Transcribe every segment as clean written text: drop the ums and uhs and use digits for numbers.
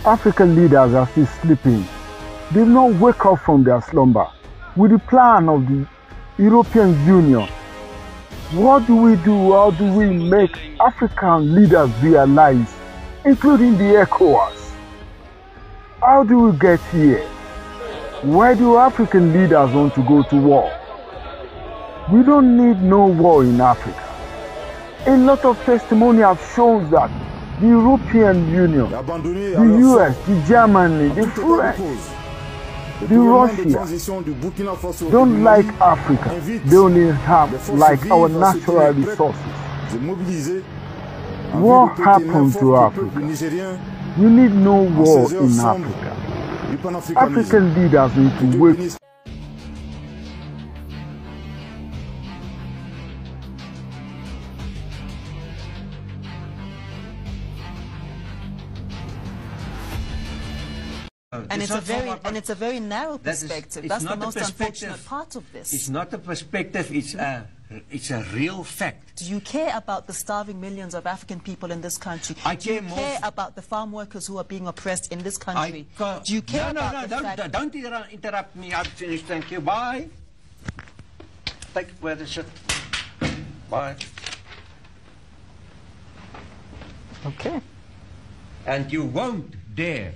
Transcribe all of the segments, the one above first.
African leaders are still sleeping. They will not wake up from their slumber. With the plan of the European Union, what do we do? How do we make African leaders realize, including the ECOWAS? How do we get here? Why do African leaders want to go to war? We don't need no war in Africa. A lot of testimony have shown that the European Union, the US, the Germany, the French, the Russia don't like Africa. They only have like our natural resources. What happened to Africa? We need no war in Africa. African leaders need to wake. And it's a very narrow perspective. That's the most unfortunate part of this. It's not a perspective, it's a real fact. Do you care about the starving millions of African people in this country? Do you care about the farm workers who are being oppressed in this country? Do you care about the fact... Don't interrupt me. I've finished. Thank you. Bye. Take where the shit. Bye. Okay. And you won't dare.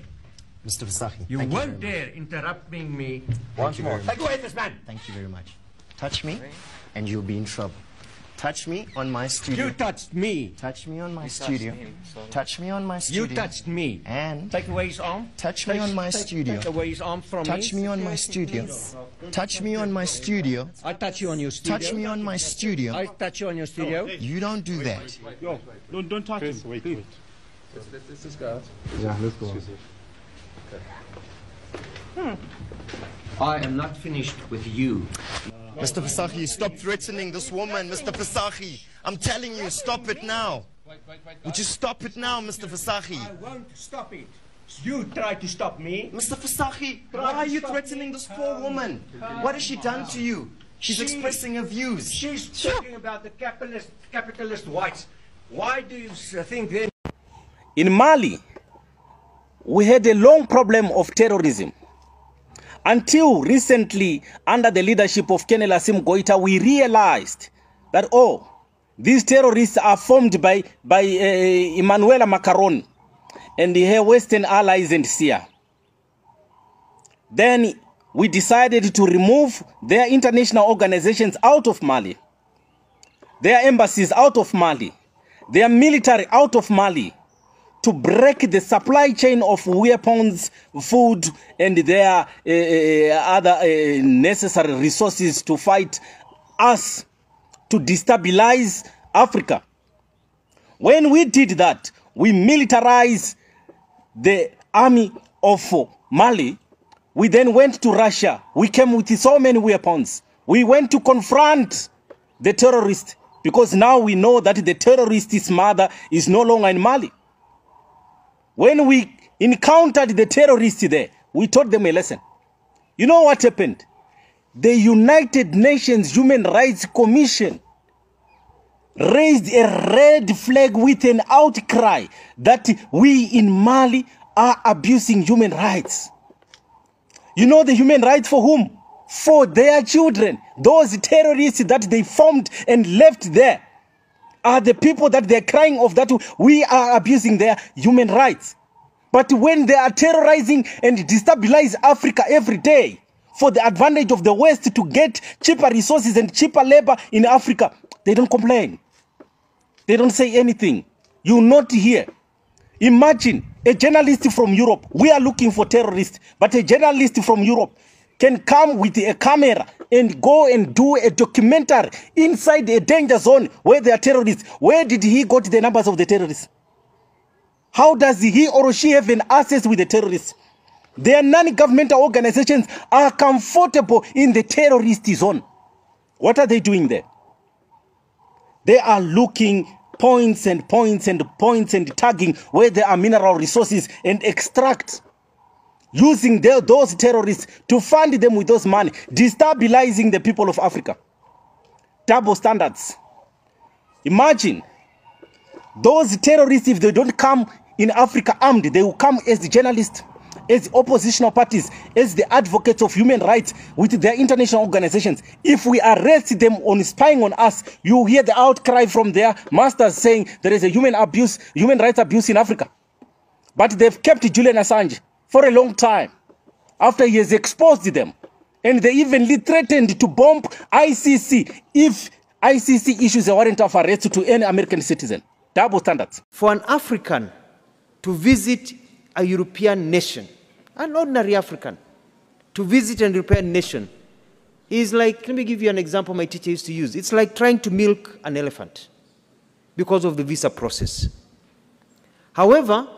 Mr. Vasahi, you won't dare interrupting me once more. Take away this man. Thank you very much. Touch me, and you'll be in trouble. Touch me on my studio. You touched me. Touch me on my studio. Touch me on my studio. You touched me. And take away his arm. Touch me on my studio. Take away his arm from me. Touch me on my studio. Touch me on my studio. I touch you on your studio. Touch me on my studio. I touch you on your studio. You don't do that. Yo, don't touch him. Wait. Let's just go out. Yeah, let's go. I am not finished with you. Mr. Vasahi, stop threatening this woman, Mr. Vasahi. I'm telling you, stop it now. Would you stop it now, Mr. Vasahi? I won't stop it. You try to stop me. Mr. Vasahi, why are you threatening this poor woman? What has she done to you? She's expressing her views. She's talking about the capitalist whites. Why do you think then? In Mali, we had a long problem of terrorism. Until recently, under the leadership of Colonel Assimi Goïta, we realized that, oh, these terrorists are formed by Emmanuel Macron and her Western allies and SIA. Then we decided to remove their international organizations out of Mali, their embassies out of Mali, their military out of Mali, to break the supply chain of weapons, food, and their other necessary resources to fight us, to destabilize Africa. When we did that, we militarized the army of Mali. We then went to Russia. We came with so many weapons. We went to confront the terrorist, because now we know that the terrorist's mother is no longer in Mali. When we encountered the terrorists there, we taught them a lesson. You know what happened? The United Nations Human Rights Commission raised a red flag with an outcry that we in Mali are abusing human rights. You know the human rights for whom? For their children. Those terrorists that they formed and left there are the people that they're crying of, that we are abusing their human rights. But when they are terrorizing and destabilize Africa every day for the advantage of the West to get cheaper resources and cheaper labor in Africa, they don't complain. They don't say anything. You not hear. Imagine a journalist from Europe. We are looking for terrorists, but a journalist from Europe can come with a camera and go and do a documentary inside a danger zone where there are terrorists. Where did he got the numbers of the terrorists? How does he or she have an access with the terrorists? Their non-governmental organizations are comfortable in the terrorist zone. What are they doing there? They are looking points and points and points and tagging where there are mineral resources and extract, using those terrorists to fund them with those money, destabilizing the people of Africa. Double standards. Imagine those terrorists, if they don't come in Africa armed. They will come as the journalists, as the oppositional parties, as the advocates of human rights with their international organizations. If we arrest them on spying on us, you hear the outcry from their masters saying there is a human rights abuse in Africa. But they've kept Julian Assange for a long time after he has exposed them. And they even threatened to bomb ICC if ICC issues a warrant of arrest to any American citizen. Double standards. For an African to visit a European nation, an ordinary African, to visit a European nation is like, let me give you an example my teacher used to use. It's like trying to milk an elephant because of the visa process. However,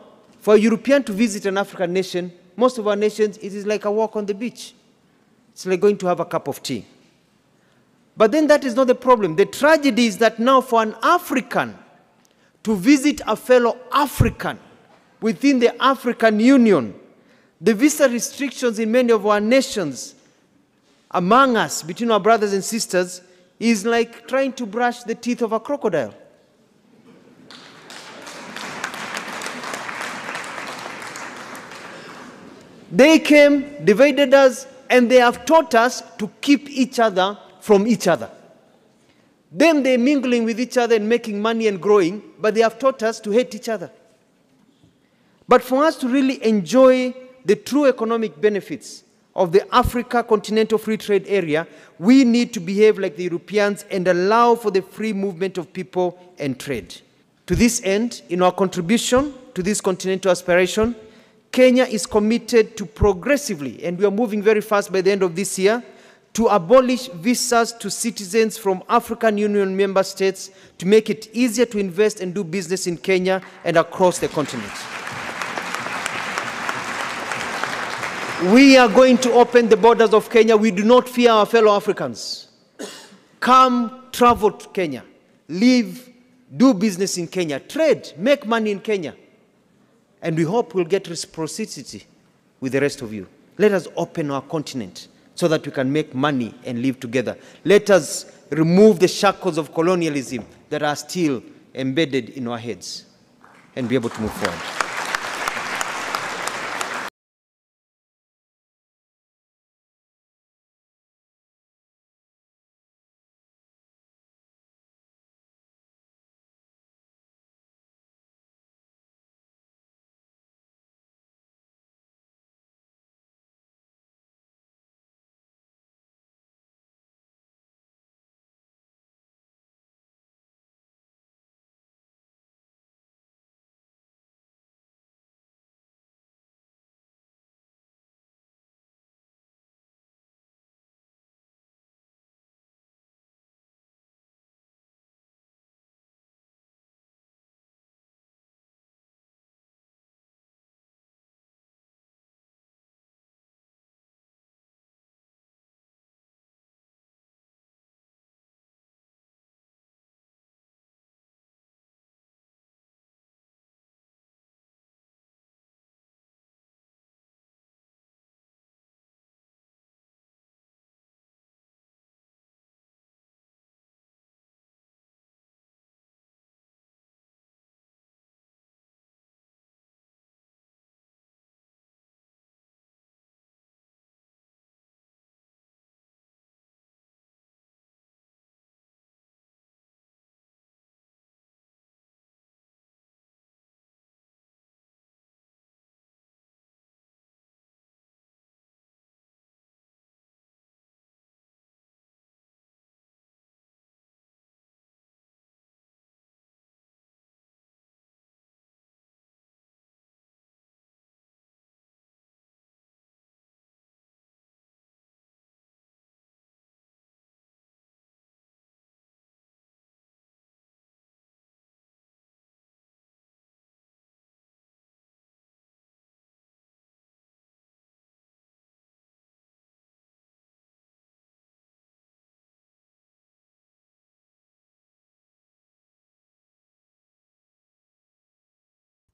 for a European to visit an African nation, most of our nations, it is like a walk on the beach. It's like going to have a cup of tea. But then that is not the problem. The tragedy is that now for an African to visit a fellow African within the African Union, the visa restrictions in many of our nations, among us, between our brothers and sisters, is like trying to brush the teeth of a crocodile. They came, divided us, and they have taught us to keep each other from each other. Them, they're mingling with each other and making money and growing, but they have taught us to hate each other. But for us to really enjoy the true economic benefits of the Africa Continental Free Trade Area, we need to behave like the Europeans and allow for the free movement of people and trade. To this end, in our contribution to this continental aspiration, Kenya is committed to progressively, and we are moving very fast by the end of this year, to abolish visas to citizens from African Union member states to make it easier to invest and do business in Kenya and across the continent. We are going to open the borders of Kenya. We do not fear our fellow Africans. Come, travel to Kenya. Live, do business in Kenya. Trade, make money in Kenya. And we hope we'll get reciprocity with the rest of you. Let us open our continent so that we can make money and live together. Let us remove the shackles of colonialism that are still embedded in our heads and be able to move forward.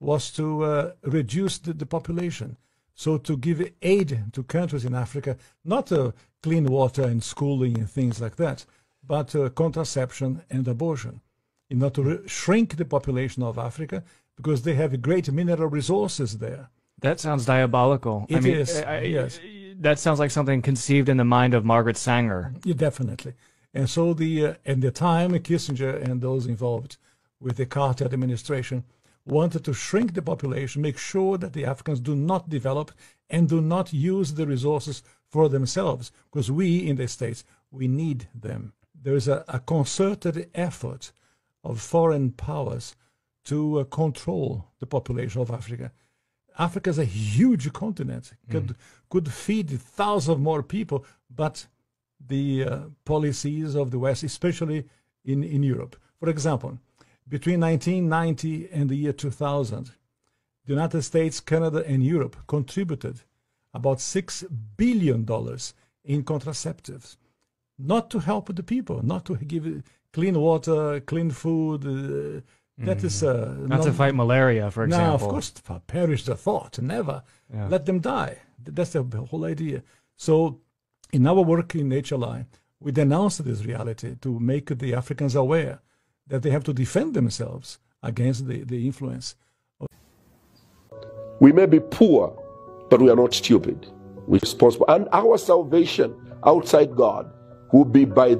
Was to reduce the population. So to give aid to countries in Africa, not clean water and schooling and things like that, but contraception and abortion, in order to shrink the population of Africa, because they have great mineral resources there. That sounds diabolical. It is, yes. That sounds like something conceived in the mind of Margaret Sanger. Yeah, definitely. And so at the time, Kissinger and those involved with the Carter administration wanted to shrink the population, make sure that the Africans do not develop and do not use the resources for themselves, because we in the States, we need them. There is a concerted effort of foreign powers to control the population of Africa. Africa is a huge continent, could feed thousands more people, but the policies of the West, especially in Europe. For example, between 1990 and the year 2000, the United States, Canada, and Europe contributed about $6 billion in contraceptives, not to help the people, not to give clean water, clean food. That is not to fight malaria, for example. No, of course, perish the thought, never. Yeah. Let them die. That's the whole idea. So in our work in HLI, we denounced this reality to make the Africans aware that they have to defend themselves against the influence. We may be poor, but we are not stupid. We're responsible. And our salvation outside God will be by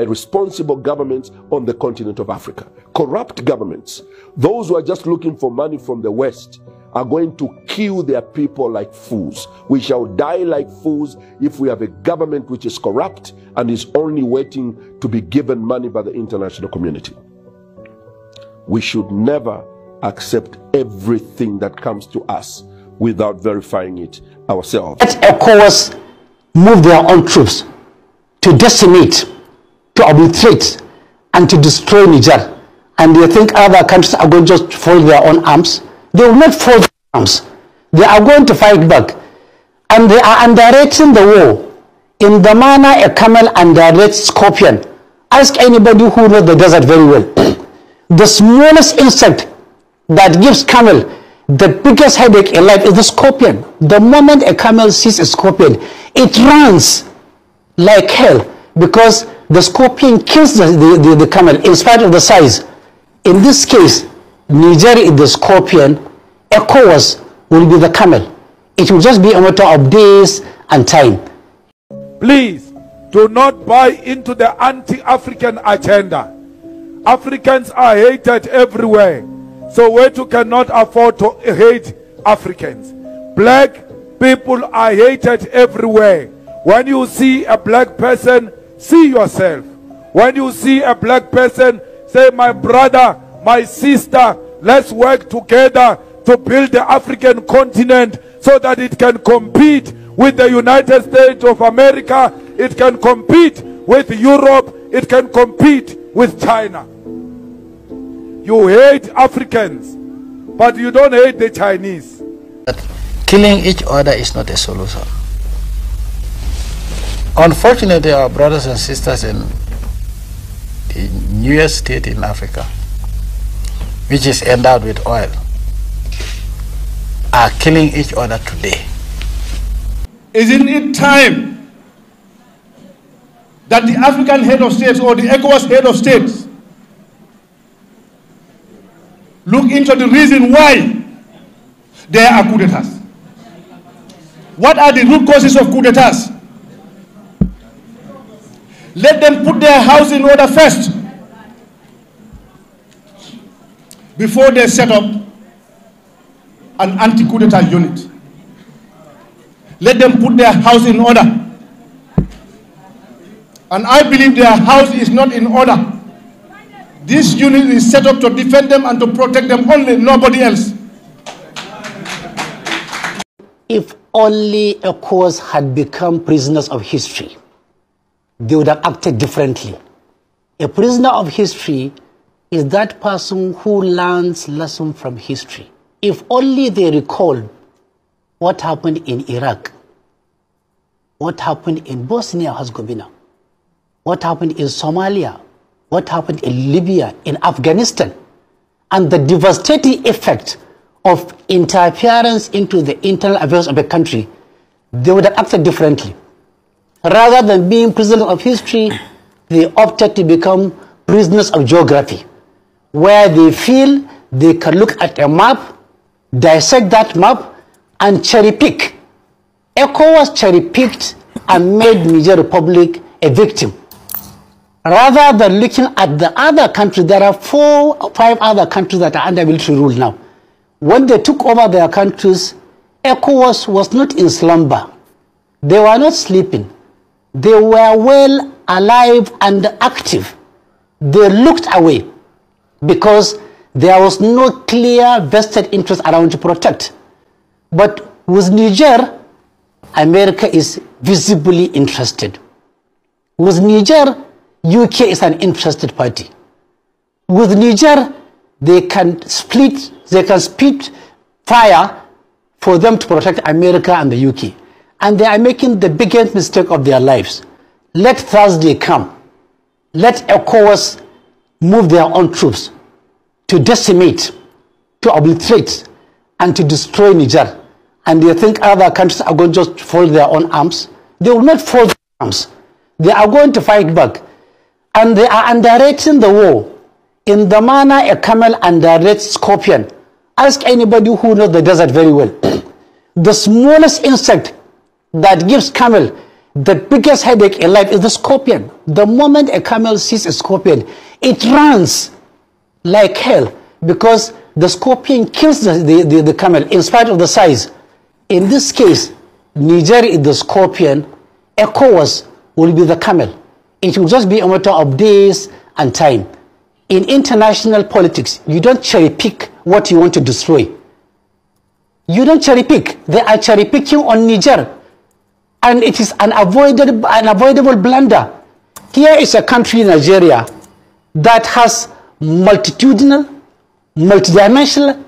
responsible governments on the continent of Africa. Corrupt governments, those who are just looking for money from the West, are going to kill their people like fools. We shall die like fools if we have a government which is corrupt and is only waiting to be given money by the international community. We should never accept everything that comes to us without verifying it ourselves. Let ECOWAS move their own troops to decimate, to obliterate, and to destroy Niger. And they think other countries are going to just fold their own arms. They will not fold their arms. They are going to fight back. And they are underrating the war in the manner a camel underrates scorpion. Ask anybody who knows the desert very well. The smallest insect that gives camel the biggest headache in life is the scorpion. The moment a camel sees a scorpion, it runs like hell, because the scorpion kills the camel in spite of the size. In this case, Niger is the scorpion, ECOWAS will be the camel. It will just be a matter of days and time. Please do not buy into the anti-African agenda. Africans are hated everywhere, so Wetu cannot afford to hate Africans. Black people are hated everywhere. When you see a black person, see yourself. When you see a black person, say, my brother, my sister, let's work together to build the African continent so that it can compete with the United States of America, it can compete with Europe, it can compete with China. You hate Africans, but you don't hate the Chinese. But killing each other is not a solution. Unfortunately, our brothers and sisters in the newest state in Africa, which is endowed with oil, are killing each other today. Isn't it time that the African head of states or the ECOWAS head of states look into the reason why there are coup d'etats? What are the root causes of coup d'etats? Let them put their house in order first before they set up an anti-coup d'etat unit. Let them put their house in order. And I believe their house is not in order. This unit is set up to defend them and to protect them only, nobody else. If only ECOWAS had become prisoners of history, they would have acted differently. A prisoner of history is that person who learns lessons from history. If only they recall what happened in Iraq, what happened in Bosnia-Herzegovina, what happened in Somalia, what happened in Libya, in Afghanistan, and the devastating effect of interference into the internal affairs of a country, they would have acted differently. Rather than being prisoners of history, they opted to become prisoners of geography, where they feel they can look at a map, dissect that map, and cherry pick. ECOWAS cherry picked and made Niger Republic a victim. Rather than looking at the other countries, there are 4 or 5 other countries that are under military rule now. When they took over their countries, ECOWAS was not in slumber. They were not sleeping. They were well alive and active. They looked away because there was no clear vested interest around to protect. But with Niger, America is visibly interested. With Niger, UK is an interested party. With Niger, they can split fire for them to protect America and the UK. And they are making the biggest mistake of their lives. Let Thursday come. Let ECOWAS move their own troops to decimate, to obliterate, and to destroy Niger. And they think other countries are going to just fold their own arms. They will not fold their arms. They are going to fight back. And they are underrating the war in the manner a camel underrates scorpion. Ask anybody who knows the desert very well. The smallest insect that gives camel the biggest headache in life is the scorpion. The moment a camel sees a scorpion, it runs like hell because the scorpion kills the camel in spite of the size. In this case, Niger is the scorpion, ECOWAS will be the camel. It will just be a matter of days and time. In international politics, you don't cherry pick what you want to destroy. You don't cherry pick. They are cherry picking on Niger. And it is an avoidable blunder. Here is a country, Nigeria, that has multitudinal, multidimensional,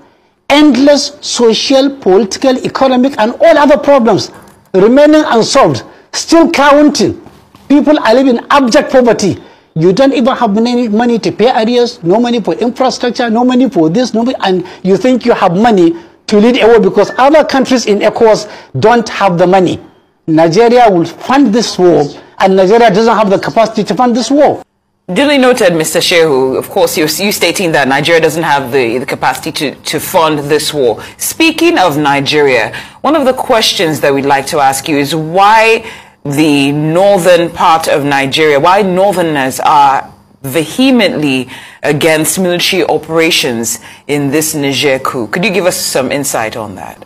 endless social, political, economic, and all other problems remaining unsolved, still counting. People are living in abject poverty. You don't even have money to pay arrears, no money for infrastructure, no money for this, no money, and you think you have money to lead a war because other countries in ECOWAS don't have the money. Nigeria will fund this war, and Nigeria doesn't have the capacity to fund this war. Duly noted, Mr. Shehu. Of course, you stating that Nigeria doesn't have the capacity to fund this war. Speaking of Nigeria, one of the questions that we'd like to ask you is why the northern part of Nigeria, why northerners are vehemently against military operations in this Niger coup. Could you give us some insight on that?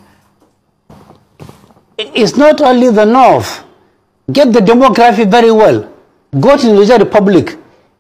It's not only the north. Get the demography very well. Go to the Niger Republic.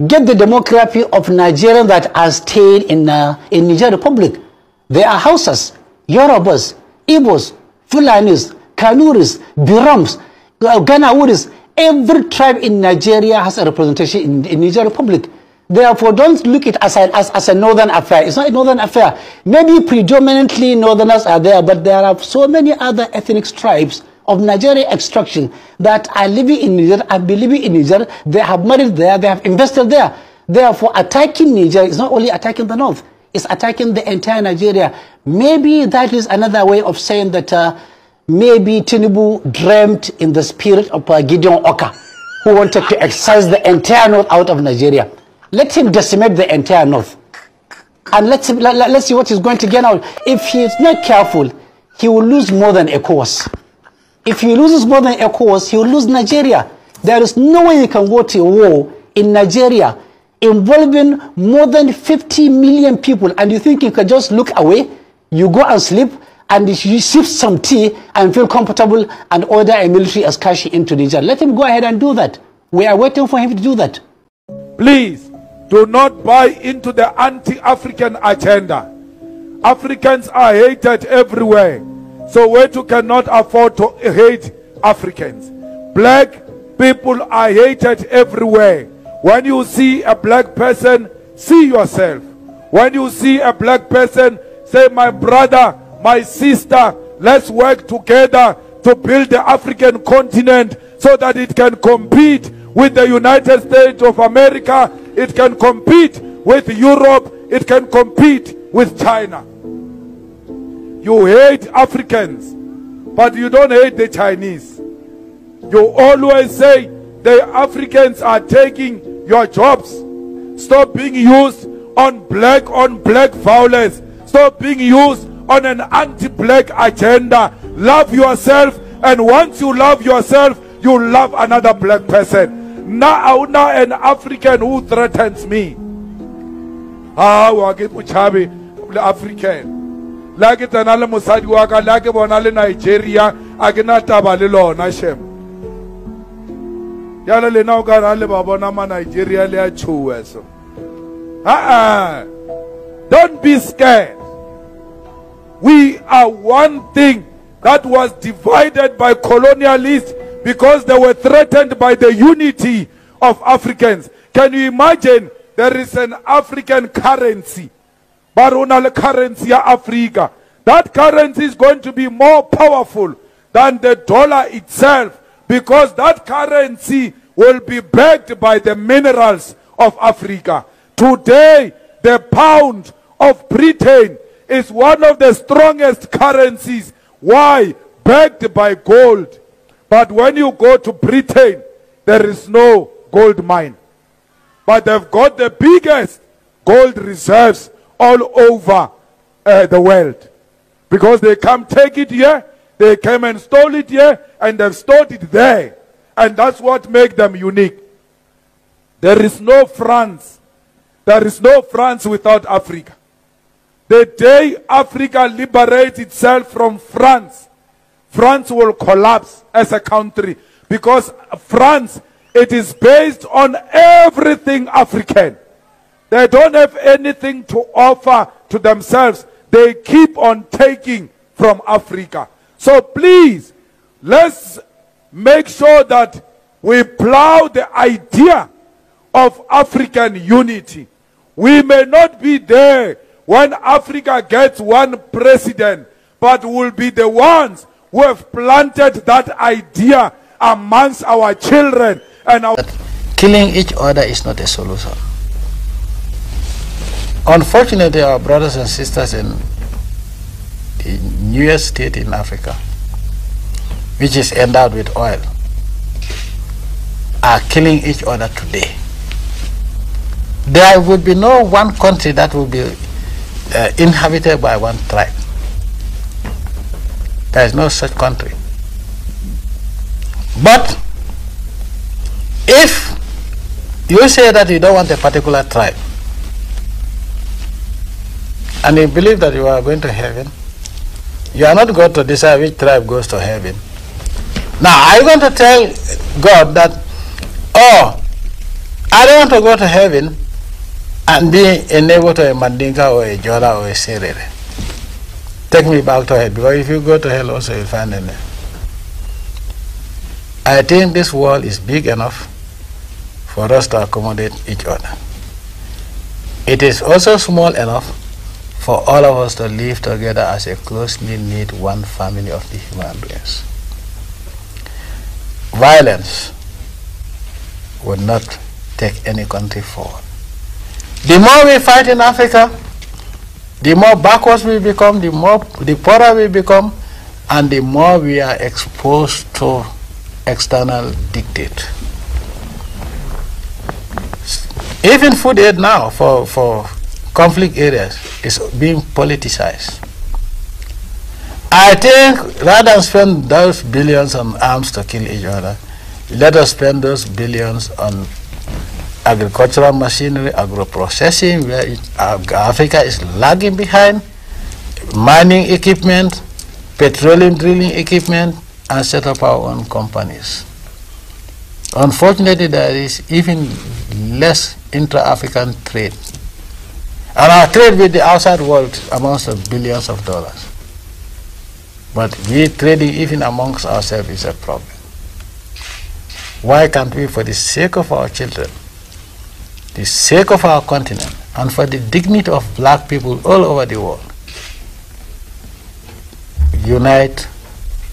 Get the demography of Nigerians that are staying in Niger Republic. They are Hausas, Yorubas, Igbos, Fulanis, Kanuris, Birams, Ganawuris. Every tribe in Nigeria has a representation in Niger Republic. Therefore, don't look at it as a northern affair. It's not a northern affair. Maybe predominantly northerners are there, but there are so many other ethnic tribes of Nigerian extraction that are living in Niger, are living in Niger, they have married there, they have invested there. Therefore, attacking Niger is not only attacking the north, it's attacking the entire Nigeria. Maybe that is another way of saying that maybe Tinubu dreamt in the spirit of Gideon Oka, who wanted to exercise the entire north out of Nigeria. Let him decimate the entire north. And let's see what he's going to get out. If he is not careful, he will lose more than ECOWAS. If he loses more than ECOWAS, he will lose Nigeria. There is no way you can go to a war in Nigeria involving more than 50 million people and you think you can just look away, you go and sleep, and you sip some tea and feel comfortable and order a military excursion into Niger. Let him go ahead and do that. We are waiting for him to do that. Please do not buy into the anti-African agenda. Africans are hated everywhere. So Wetu cannot afford to hate Africans. Black people are hated everywhere. When you see a black person, see yourself. When you see a black person, say, my brother, my sister, let's work together to build the African continent so that it can compete with the United States of America, it can compete with Europe, it can compete with China. You hate Africans, but you don't hate the Chinese. You always say the Africans are taking your jobs. Stop being used on black violence. stop being used on an anti-black agenda. Love yourself, and once you love yourself, you love another black person. Now an African who threatens me. African. Like it anale musadi waka, like bonale Nigeria, agina tabale lona shem. Yala le na uga ale babona ma Nigeria le achuwe so. Don't be scared. We are one thing that was divided by colonialists because they were threatened by the unity of Africans. Can you imagine there is an African currency? Barunal currency ya Africa. That currency is going to be more powerful than the dollar itself because that currency will be backed by the minerals of Africa. Today, the pound of Britain is one of the strongest currencies. Why? Backed by gold. But when you go to Britain, there is no gold mine. But they've got the biggest gold reserves all over the world. Because they come take it here, they came and stole it here, and they've stored it there. And that's what makes them unique. There is no France. There is no France without Africa. The day Africa liberates itself from France, France will collapse as a country. Because France, it is based on everything African. They don't have anything to offer to themselves. They keep on taking from Africa. So please, let's make sure that we plow the idea of African unity. We may not be there when Africa gets one president, but we'll be the ones who have planted that idea amongst our children and our... Killing each other is not a solution. Unfortunately, our brothers and sisters in the newest state in Africa, which is endowed with oil, are killing each other today. There would be no one country that would be inhabited by one tribe. There is no such country. But if you say that you don't want a particular tribe, and you believe that you are going to heaven, you are not going to decide which tribe goes to heaven. Now, are you going to tell God that, oh, I don't want to go to heaven and be a neighbor to a Mandinka or a Jola or a Serere? Take me back to hell, because if you go to hell also you'll find them there. I think this world is big enough for us to accommodate each other. It is also small enough for all of us to live together as a closely knit one family of the human beings. Violence would not take any country forward. The more we fight in Africa, the more backwards we become, the poorer we become, and the more we are exposed to external dictate. Even food aid now for conflict areas is being politicized. I think rather than spend those billions on arms to kill each other, let us spend those billions on agricultural machinery, agro-processing, where Africa is lagging behind, mining equipment, petroleum drilling equipment, and set up our own companies. Unfortunately, there is even less intra-African trade. And our trade with the outside world amounts to billions of dollars. But we trading even amongst ourselves is a problem. Why can't we, for the sake of our children, the sake of our continent, and for the dignity of black people all over the world, unite,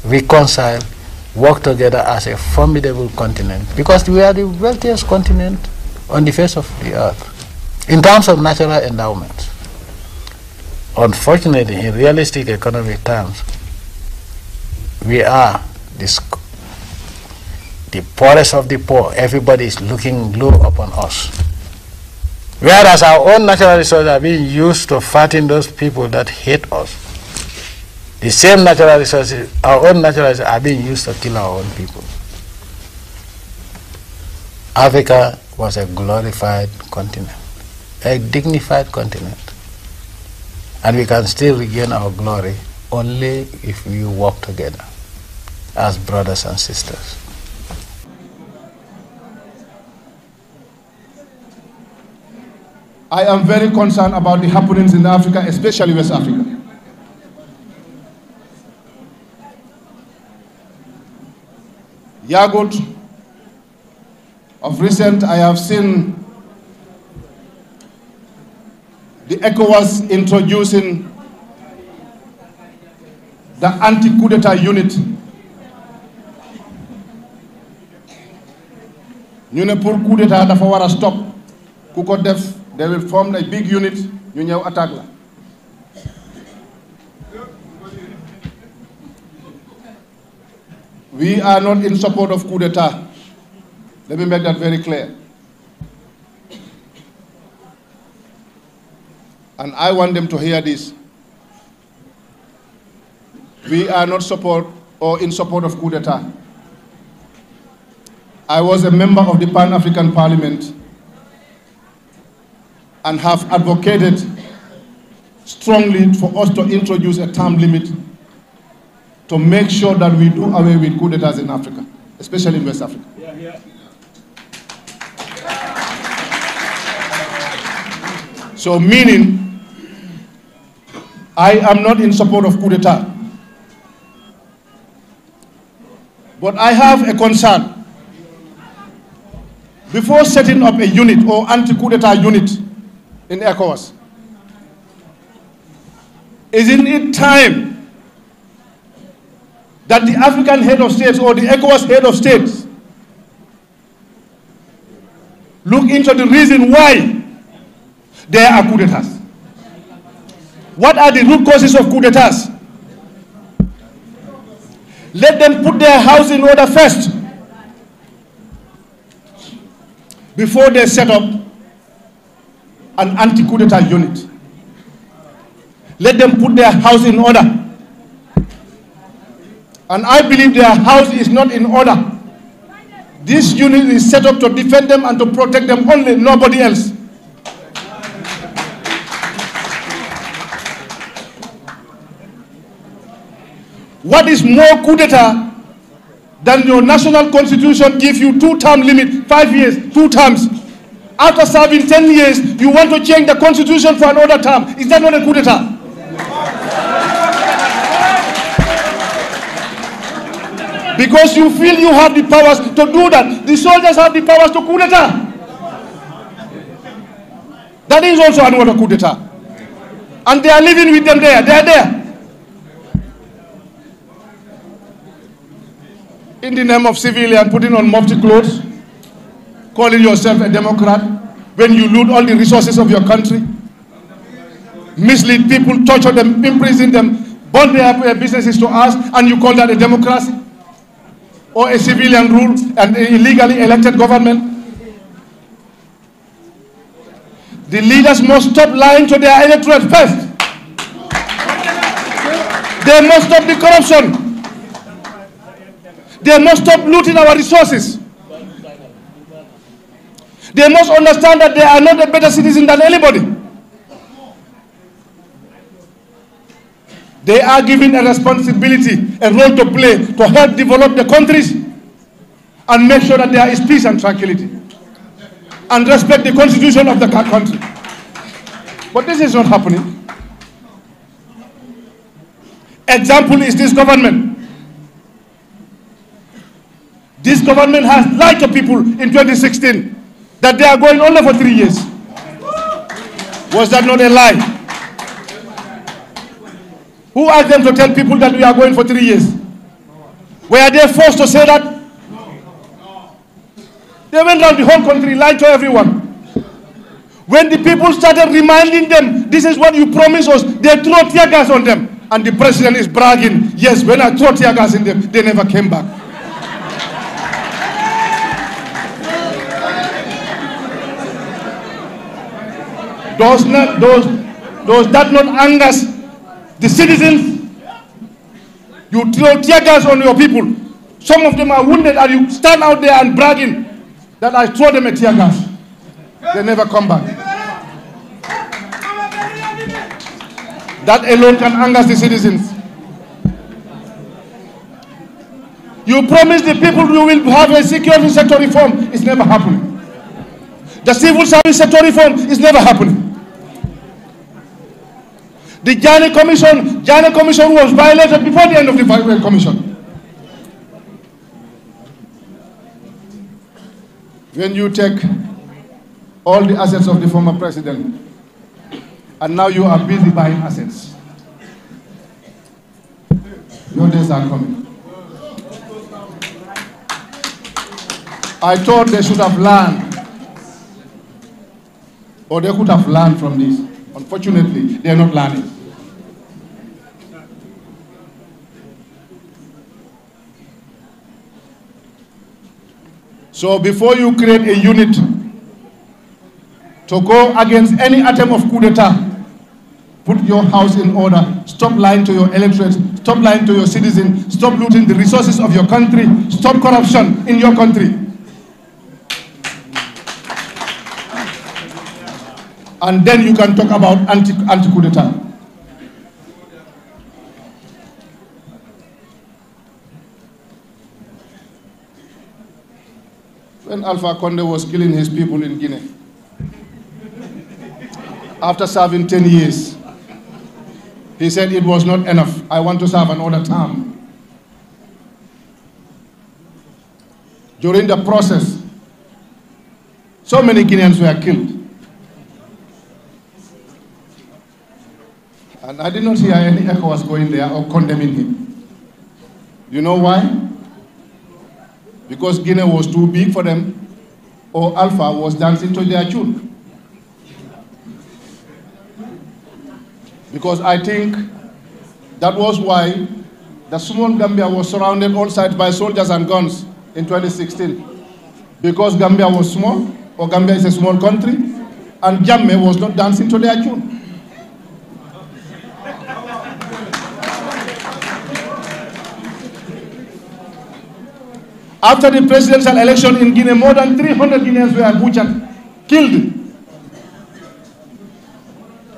reconcile, work together as a formidable continent? Because we are the wealthiest continent on the face of the earth in terms of natural endowments. Unfortunately, in realistic economic terms, we are the poorest of the poor. Everybody is looking low upon us. Whereas our own natural resources are being used to fatten those people that hate us. The same natural resources, our own natural resources, are being used to kill our own people. Africa was a glorified continent, a dignified continent. And we can still regain our glory only if we work together as brothers and sisters. I am very concerned about the happenings in Africa, especially West Africa. Yagut, of recent, I have seen the ECOWAS introducing the anti-coup d'etat unit. Ñu ne pour coup d'etat dafa war a stop ku ko def. They will form a big unit, ñu ñëw attaque la. We are not in support of coup d'etat. Let me make that very clear. And I want them to hear this. We are not in support of coup d'etat. I was a member of the Pan-African Parliament and have advocated strongly for us to introduce a term limit to make sure that we do away with coup d'etats in Africa, especially in West Africa. So meaning, I am not in support of coup d'etat. But I have a concern. Before setting up a unit or anti-coup d'etat unit in ECOWAS, isn't it time that the African head of states or the ECOWAS head of states look into the reason why there are coup d'etats? What are the root causes of coup d'etats? Let them put their house in order first before they set up an anti-coup d'etat unit. Let them put their house in order. And I believe their house is not in order. This unit is set up to defend them and to protect them only, nobody else. What is more coup d'etat than your national constitution gives you 2-term limit, 5 years, 2 terms. After serving 10 years, you want to change the constitution for another term. Is that not a coup d'etat? Because you feel you have the powers to do that. The soldiers have the powers to coup d'etat. That is also another coup d'etat. And they are living with them there. They are there. In the name of civilian, putting on mufti clothes, calling yourself a Democrat, when you loot all the resources of your country, mislead people, torture them, imprison them, burn their businesses to us, and you call that a democracy? Or a civilian rule and an illegally elected government? The leaders must stop lying to their electorate first. They must stop the corruption. They must stop looting our resources. They must understand that they are not a better citizen than anybody. They are given a responsibility, a role to play to help develop the countries and make sure that there is peace and tranquility and respect the constitution of the country. But this is not happening. Example is this government. This government has lied to people in 2016 that they are going only for 3 years. Was that not a lie? Who asked them to tell people that we are going for 3 years? Were they forced to say that? They went around the whole country, lied to everyone. When the people started reminding them, this is what you promised us, they threw tear gas on them. And the president is bragging, yes, when I threw tear gas in them, they never came back. Does that not anger the citizens? You throw tear gas on your people. Some of them are wounded and you stand out there and bragging that I throw them a tear gas. They never come back. That alone can anger the citizens. You promised the people you will have a security sector reform. It's never happening. The civil service sector reform is never happening. The Jani Commission was violated before the end of the commission. When you take all the assets of the former president, and now you are busy buying assets, your days are coming. I thought they should have learned, or they could have learned from this. Unfortunately, they are not learning. So before you create a unit to go against any attempt of coup d'etat, put your house in order. Stop lying to your electorate. Stop lying to your citizens. Stop looting the resources of your country. Stop corruption in your country. And then you can talk about anti-coup d'etat. When Alpha Condé was killing his people in Guinea, after serving 10 years, he said it was not enough. I want to serve another term. During the process, so many Guineans were killed. And I did not hear any ECOWAS going there or condemning him. You know why? Because Guinea was too big for them, or Alpha was dancing to their tune. Because I think that was why the small Gambia was surrounded all sides by soldiers and guns in 2016. Because Gambia was small, or Gambia is a small country, and Jammeh was not dancing to their tune. After the presidential election in Guinea, more than 300 Guineans were butchered, killed.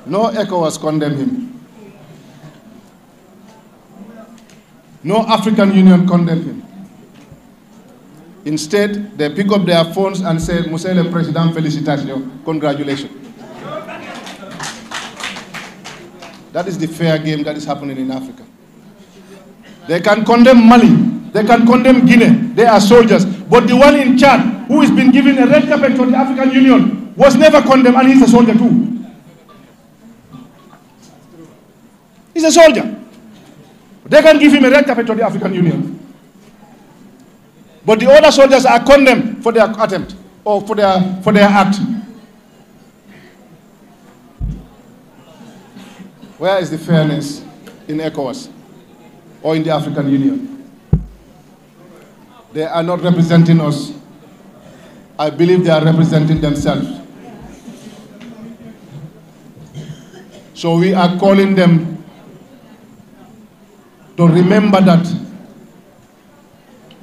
No ECOWAS condemned him. No African Union condemned him. Instead, they pick up their phones and say, Monsieur le Président, félicitations, congratulations. That is the fair game that is happening in Africa. They can condemn Mali. They can condemn Guinea. They are soldiers. But the one in Chad, who has been given a red carpet from the African Union, was never condemned, and he's a soldier too. He's a soldier. They can give him a red carpet to the African Union. But the other soldiers are condemned for their attempt, or for their act. Where is the fairness in ECOWAS or in the African Union? They are not representing us. I believe they are representing themselves. So we are calling them to remember that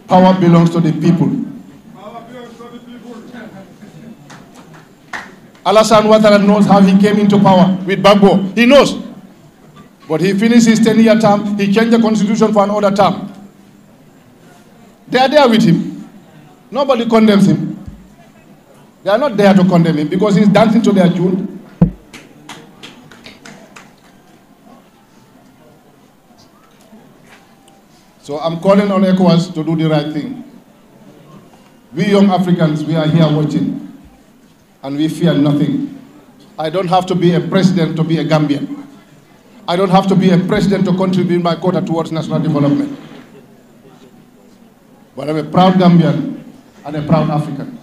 power belongs to the people. Alassane Ouattara knows how he came into power with Gbagbo. He knows. But he finished his 10-year term. He changed the constitution for another term. They are there with him. Nobody condemns him. They are not there to condemn him because he's dancing to their tune. So I'm calling on ECOWAS to do the right thing. We young Africans, we are here watching, and we fear nothing. I don't have to be a president to be a Gambian. I don't have to be a president to contribute my quota towards national development. But I'm a proud Gambian and a proud African.